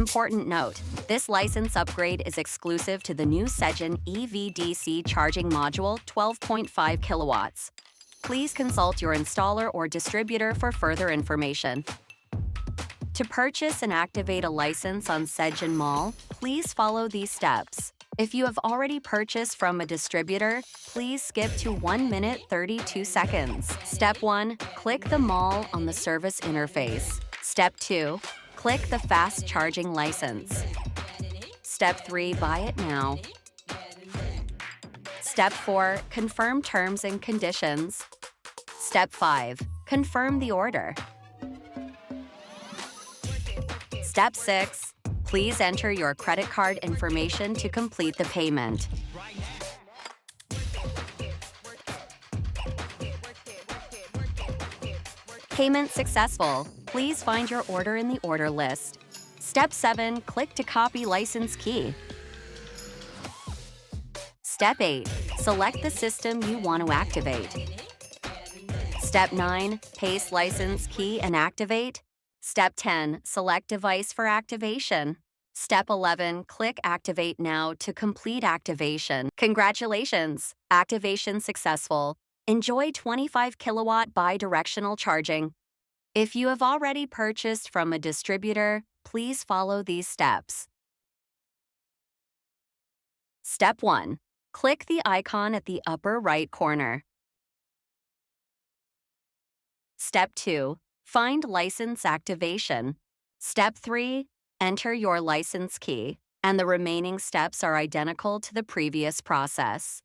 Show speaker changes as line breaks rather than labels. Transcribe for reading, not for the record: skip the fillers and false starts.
Important note, this license upgrade is exclusive to the new Sigen EV DC Charging Module 12.5 kilowatts. Please consult your installer or distributor for further information. To purchase and activate a license on Sigen Mall, please follow these steps. If you have already purchased from a distributor, please skip to 1 minute 32 seconds. Step 1. Click the mall on the service interface. Step 2. Click the fast charging license. Step 3. Buy it now. Step 4. Confirm terms and conditions. Step 5. Confirm the order. Step 6. Please enter your credit card information to complete the payment. Payment successful. Please find your order in the order list. Step 7. Click to copy license key. Step 8. Select the system you want to activate. Step 9. Paste license key and activate. Step 10. Select device for activation. Step 11. Click Activate Now to complete activation. Congratulations! Activation successful. Enjoy 25 kilowatt bi-directional charging. If you have already purchased from a distributor, please follow these steps. Step 1. Click the icon at the upper right corner. Step 2. Find license activation. Step 3. Enter your license key, and the remaining steps are identical to the previous process.